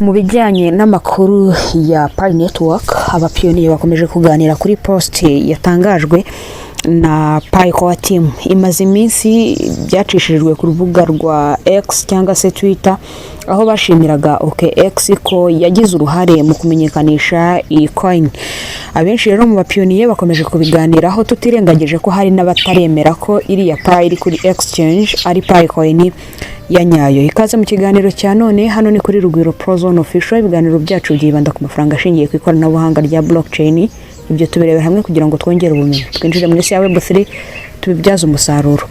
Mu bijyanye n'amakuru ya Pi Network, abapiyoniye bakomeje kuganira kuri post yatangajwe na Pi Core Team. Imaze iminsi byacishijwe ku rubuga rwa X cyangwa se Twitter, aho bashimiraga OKX ko yagize uruhare mu kumenyekanisha iyi coin. Abenshi rero mu bapiyoniye bakomeje kubiganiraho, tutirengagije ko hari n'abataremera ko iriya Pi iri kuri exchange ari Pi coin ya nyayo. Ikaze mu kiganiro cya none, hano ni kuri Rugwiro Pro Zone Official. Ibiganiro byacu byibanda ku mafaranga ashingiye ku ikoranabuhanga rya blockchain. Ibyo tubirebera hamwe kugira ngo twongere ubumenyi, twinjire muri isi ya Web3 tubibyaza umusaruro.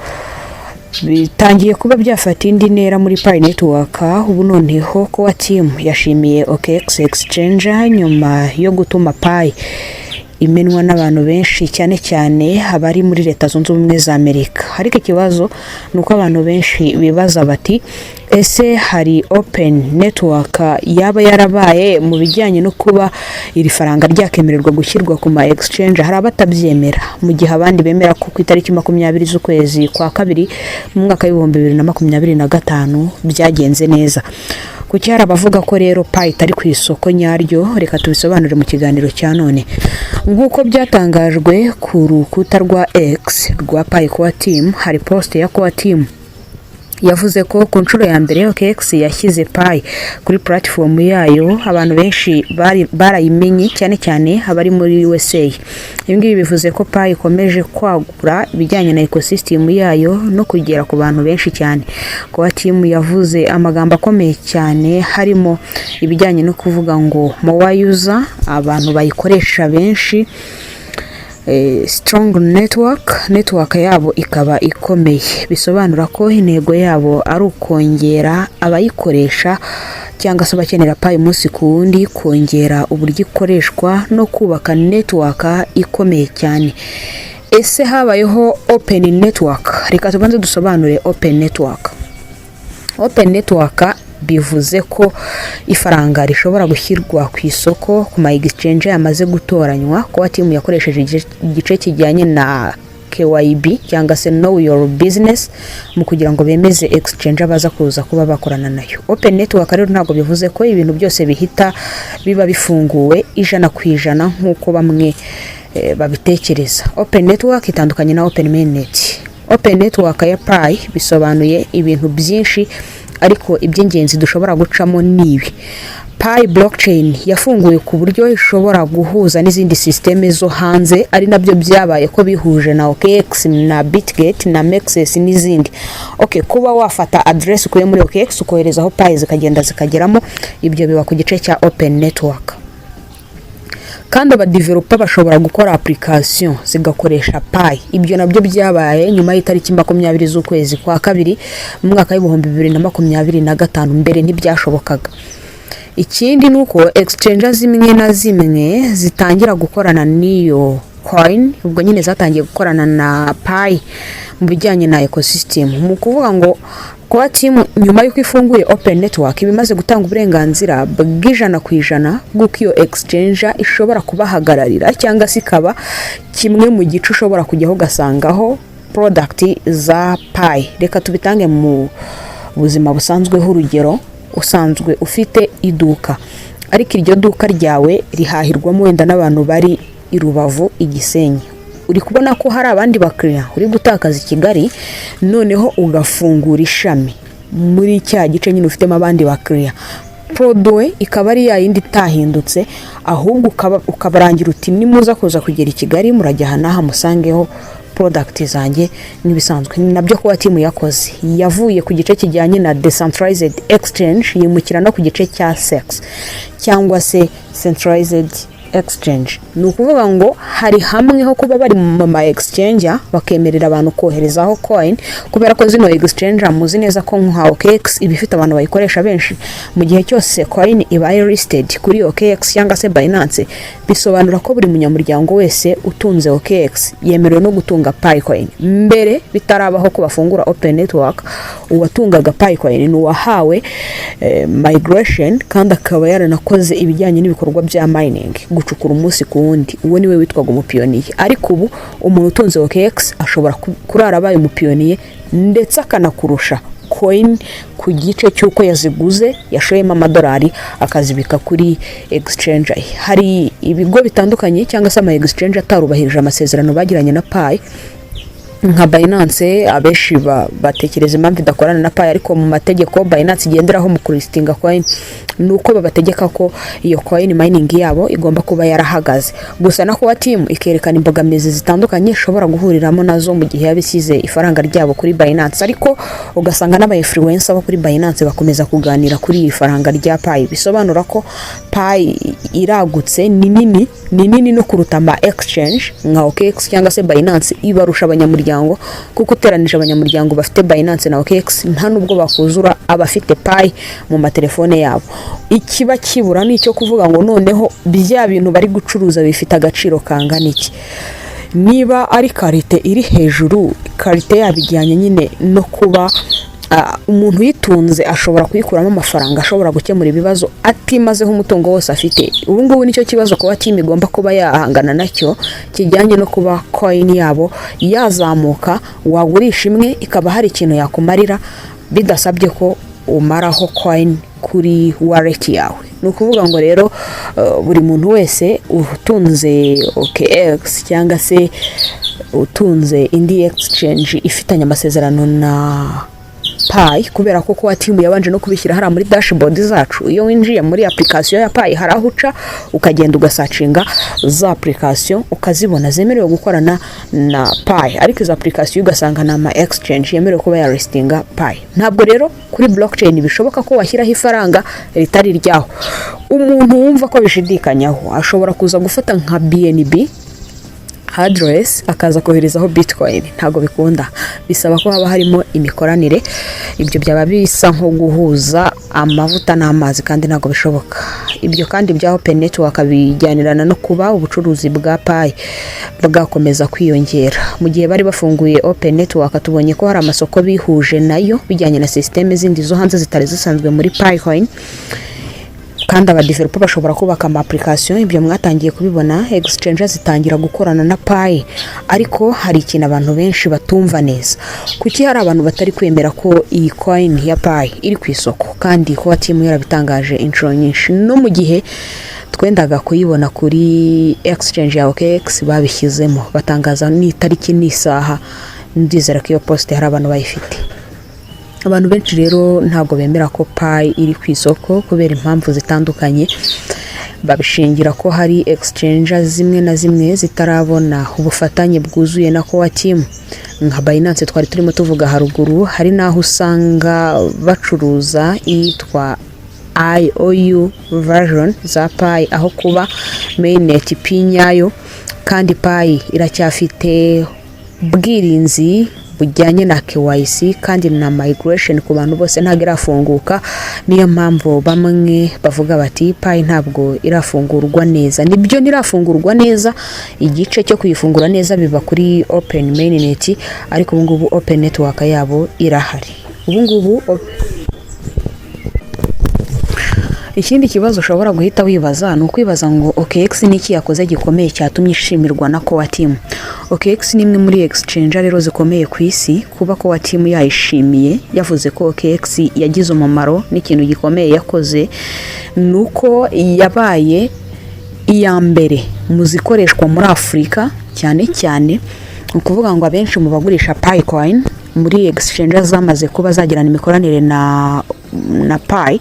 Bitangiye kuba byafata indi ntera muri Pi Network. Ubu noneho Core Team yashimiye OKX Exchange nyuma yo gutuma Pi imenwa n'abantu benshi, cyane cyane abari muri Leta Zunze Ubumwe za Amerika. Ariko ikibazo nuko abantu benshi bibaza bati, ese hari open network yaba yarabaye mu bijyanye no kuba iri faranga ryakemererwa gushyirwa ku ma exchange? Hari abatabyemera, mu gihe abandi bemera ko ku itariki 20 z'ukwezi kwa kabiri mu mwaka wa 2025 byagenze neza. Kuki hari abavuga ko rero Pi itari ku isoko nyaryo? Reka tubisobanure mu kiganiro cya none. Nk'uko byatangajwe ku rukuta rwa X rwa Pi Core Team, hari post ya Core Team yavuze ko ku nshuro ya mbere OKX yashyize Pi kuri platform yayo. Abantu benshi barayimenye, cyane cyane abari muri USA. Ibingibi bivuze ko Pi ikomeje kwagura ibijyanye na ecosystem yayo no kugera ku bantu benshi cyane. Core Team yavuze amagambo akomeye cyane, harimo ibijyanye no kuvuga ngo more user, abantu bayikoresha benshi, strong network yabo ikaba ikomeye. Bisobanura ko intego yabo ari ukongera abayikoresha cyangwa se bakenera Pi umunsi ku wundi, kongera uburyo ikoreshwa no kubaka network ikomeye cyane. Ese habayeho open network? Reka tubanze dusobanure open network. Open network bivuze ko ifaranga rishobora gushyirwa ku isoko ku ma exchange yamaze gutoranywa. Core Team yakoresheje igice kijyanye na KYB cyangwa se Know Your Business mu kugira ngo bemeze exchange abaza kuza kuba bakorana nayo. Open network rero ntabwo bivuze ko ibintu byose bihita biba bifunguwe 100% nk'uko bamwe babitekereza. Open network itandukanye na open mainnet. Open network ya Pi bisobanuye ibintu byinshi, ariko iby'ingenzi dushobora gucamo nibi. Pi blockchain yafunguye ku buryo ishobora guhuza n'izindi systeme zo hanze, ari nabyo byabaye ko bihuje na OKX na Bitget na Mexes n'izindi. Kuba wafata address ukuye muri OKX ukoherezaho Pi zikagenda zikageramo, ibyo biba ku gice cya open network. Kandi aba developer bashobora gukora application zigakoresha Pi. Ibyo nabyo byabaye nyuma y'itariki 20 z'ukwezi kwa kabiri mu mwaka wa 2025. Mbere ntibyashobokaga. Ikindi nuko exchanges zimwe na zimwe zitangira gukorana n'iyo coin, ubwo nyine zatangiye gukorana na Pi mu bijyanye na ecosystem. Mu kuvuga ngo Core Team nyuma y'uko ifunguye open network bimaze gutanga uburenganzira bw'100% bw'uko iyo exchange ishobora kubahagararira cyangwa se ikaba kimwe mu gice ushobora kujyaho ugasangaho product za Pi. Reka tubitange mu buzima busanzweho. Urugero, usanzwe ufite iduka, ariko iryo duka ryawe rihahirwamo wenda n'abantu bari i Rubavu, i Gisenyi. Uri kubona ko hari abandi bakiriya uri gutakaza i Kigali, noneho ugafungura ishami muri cya gice nyine ufitemo abandi bakiriya. Product ikaba ari yindi itahindutse, ahubwo ukabarangira uti nimuza kuza kugera i Kigali murajya hanaha musangeho product zanjye nibisanzwe. Nabyo Core Team yakoze, yavuye ku gice kijyanye na decentralized exchange yimukira no ku gice cya CEX cyangwa se centralized exchange. Ni ukuvuga ngo hari hamwe ho kuba bari mu ma exchange bakemerera abantu koherezaho coin, kubera ko zino exchange muzi neza ko nka OKX ibifite abantu bayikoresha benshi. Mu gihe cyose coin ibaye listed kuri OKX cyangwa se Binance, bisobanura ko buri munyamuryango wese utunze OKX yemerewe no gutunga Pi coin. Mbere bitarabaho ko bafungura open network, uwatungaga Pi coin ni uwahawe migration kandi akaba yaranakoze ibijyanye n'ibikorwa bya mining, gucukura umunsi ku wundi. Uwo niwe witwaga umupiyoniye. Ariko ubu umuntu utunze OKX ashobora kurara abaye umupiyoniye ndetse akanakurusha coin ku gice cy'uko yaziguze yashoyemo amadolari akazibika kuri exchange. Hari ibigo bitandukanye cyangwa se ama exchange atarubahirije amasezerano bagiranye na Pi nka Binance. Abeshi batekereza impamvu idakorana na Pi, ariko mu mategeko Binance igenderaho mu kulistinga coin nuko babategeka ko iyo coin mining yabo igomba kuba yarahagaze. Gusa na kwa team ikerekana imbogamizi zitandukanye ishobora guhuriramo nazo mu gihe yabisize ifaranga ryabo kuri Binance, ariko ugasanga n'aba influencer bo kuri Binance bakomeza kuganira kuri ifaranga rya Pi. Bisobanura ko Pi iragutse ni nini no kuruta ama exchange nka OKX cyangwa se Binance ibarusha abanyamuryango, kuko uteranije abanyamuryango bafite Binance na OKX nta nubwo bakuzura abafite Pi mu matelefone yabo. Ikiba kibura ni icyo kuvuga ngo noneho bya bintu bari gucuruza bifite agaciro kangana iki. Niba ari karite iri hejuru, karite yabijyanye nyine no kuba umuntu yitunze ashobora kuyikuramo amafaranga ashobora gukemura ibibazo atimazeho umutungo wose afite. Ubu ngubu nicyo kibazo kuba team igomba kuba yahangana nacyo, kijyanye no kuba coin yabo yazamuka, wagurisha imwe ikaba hari ikintu yakumarira bidasabye ko umaraho coin kuri wallet yawe. Nukuvuga ngo rero buri muntu wese utunze OKX cyangwa se utunze indi exchange ifitanye amasezerano na Pi, kubera ko kwa team yabanje no kubishyira hara muri dashboard zacu. Iyo winjiye muri application ya Pi hari aho uca ukagenda ugasacinga za application ukazibona zemerewe gukorana na Pi, ariko izo application ugasanga na ama exchange yemerewe kuba ya listinga Pi. Ntabwo rero kuri blockchain bishoboka ko washyiraho ifaranga ritari ryaho. Umuntu wumva ko bishidikanyaho ashobora kuza gufata nka BNB address akaza koherezaho Bitcoin. Ntago bikunda, bisaba ko haba harimo imikoranire. Ibyo byaba bisa nko guhuza amavuta n'amazi kandi ntago bishoboka. Ibyo kandi bya Open Network bijyanirana no kuba ubucuruzi bwa Pi bwakomeza kwiyongera. Mu gihe bari bafunguye Open Network tubonye ko hari amasoko bihuje nayo bijyanye na systeme zindi zo hanze zitari zisanzwe muri Picoin, kandi aba developer bashobora kubaka ama application. Ibyo mwatangiye kubibona, exchange zitangira gukorana na Pi, ariko hari ikintu abantu benshi batumva neza. Kuki hari abantu batari kwemera ko iyi coin ya Pi iri ku isoko, kandi ko team yarabitangaje inshuro nyinshi. No mu gihe twendaga kuyibona kuri exchange ya OKX babishyizemo batangaza n'itariki n'isaha, ndizera ko iyo post hari abantu bayifite. Abantu benshi rero ntago bemera ko Pi iri ku isoko kubera impamvu zitandukanye. Babishingira ko hari exchange zimwe na zimwe zitarabona ubufatanye bwuzuye na Core Team. Nka Binance twari turimo tuvuga haruguru, hari naho usanga bacuruza itwa IOU version za Pi aho kuba mainnet Pi nyayo, kandi Pi iracyafite bwirinzi bujyanye na KYC kandi na migration ku bantu bose ntago irafunguka. Niyo mpamvu bamwe bavuga bati Pi ntabwo irafungurwa neza. Nibyo nirafungurwa neza, igice cyo kuyifungura neza biba kuri Open Mainnet, ariko ubu ngubu Open Network yabo irahari. Ubu ngubu ikindi kibazo ushobora guhita wibaza ni ukwibaza ngo OKX niki yakoze gikomeye cyatumye ishimirwa na Core Team. OKX ni imwe muri exchange rero zikomeye ku isi. Kuba Core Team yayishimiye, yavuze ko OKX yagize umumaro n'ikintu gikomeye yakoze, nuko yabaye iya mbere mu zikoreshwa muri Afrika cyane cyane. Ukuvuga ngo abenshi mu bagurisha Picoin muri exchange zamaze kuba zagirana imikoranire na Pi.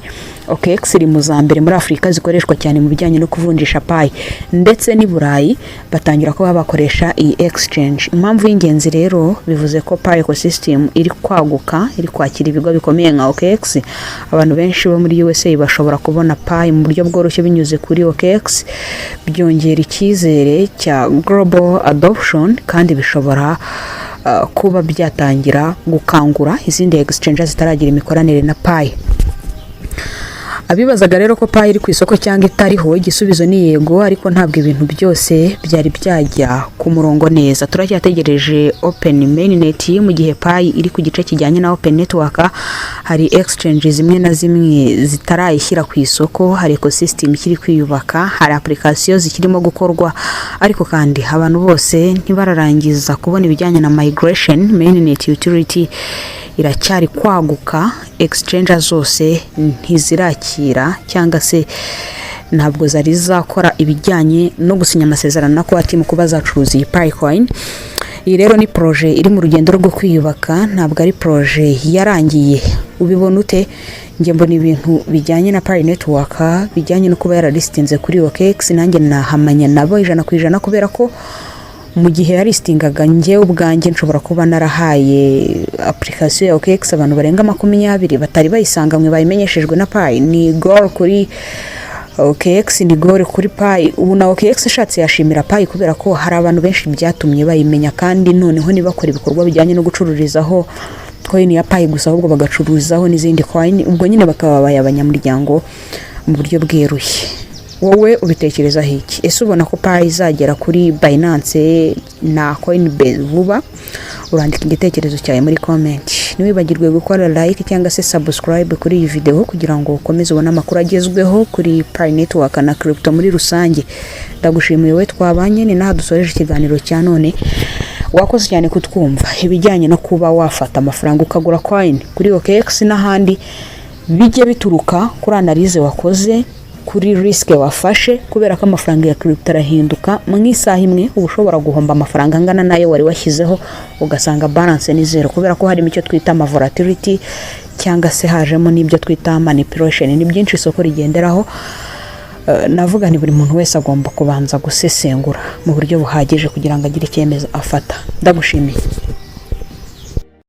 OKX iri mu zambere muri Afrika zikoreshwa cyane mu bijyanye no kuvunjisha Pi, ndetse ni Burayi batangira ko bakoresha iyi exchange. Impamvu y'ingenzi rero bivuze ko Pi ecosystem iri kwaguka, iri kwakira ibigo bikomeye nka OKX. Abantu benshi bo muri USA bashobora kubona Pi mu buryo bworoshye binyuze kuri OKX. Byongera icyizere cya global adoption, kandi bishobora kuba byatangira gukangura izindi exchange zitaragira imikoranire na Pi. Abibazaga rero ko Pi iri ku isoko cyangwa itariho, igisubizo ni yego, ariko ntabwo ibintu byose byari byajya ku murongo neza. Turacyategereje Open Mainnet. Mu gihe Pi iri ku gice kijyanye na Open Network, hari exchange zimwe na zimwe zitarayishyira ku isoko, hari ecosystem ikiri kwiyubaka, hari application zikirimo gukorwa, ariko kandi abantu bose ntibararangiza kubona ibijyanye na migration. Mainnet utility iracyari kwaguka, exchange zose ntizirakira cyangwa se ntabwo zari zakora ibijyanye no gusinya amasezerano na Coatm mu kuba zacuruza iyi Picoin. Iyi rero ni projet iri mu rugendo rwo kwiyubaka, ntabwo ari projet yarangiye. Ubibona ute? Nge mbona ibintu bijyanye na Pi Network, bijyanye no kuba yaralistinze kuri OKX, nanjye nahamanya nabo 100% kubera ko mu gihe yaristingaga nge ubwanjye nshobora kuba narahaye application ya OKX abantu barenga 20 batari bayisanganywe bayimenyeshejwe na Pi. Ni goal kuri OKX, ni goal kuri Pi. Ubu na OKX ishatse yashimira Pi kubera ko hari abantu benshi byatumye bayimenya, kandi noneho nibakora ibikorwa bijyanye no gucururizaho coin ya Pi gusa ahubwo bagacururizaho n'izindi coin, ubwo nyine bakaba bayabanyamuryango mu buryo bweruye. Wowe ubitekereza hiki? Ese ubona ko Pi izagera kuri Binance na Coinbase vuba? Urandika igitekerezo cyawe muri comment. Ntiwibagirwe gukora like cyangwa se subscribe kuri iyi video kugira ngo ukomeze ubone amakuru agezweho kuri Pi Network na crypto muri rusange. Ndagushimiye we twabanye, ni naha dusoreje ikiganiro cya none. Wakoze cyane kutwumva. Ibijyanye no kuba wafata amafaranga ukagura coin kuri OKX n'ahandi bijye bituruka kuri analyse wakoze, kuri risk wafashe, kubera ko amafaranga ya crypto arahinduka mu isaha imwe. Ushobora guhomba amafaranga angana nayo wari washyizeho ugasanga balance ni zero, kubera ko harimo icyo twita volatility cyangwa se hajemo n'ibyo twita manipulation. Ni byinshi isoko rigenderaho. Navuga ni buri muntu wese agomba kubanza gusesengura mu buryo buhagije kugira ngo agire icyemezo afata. Ndagushimiye.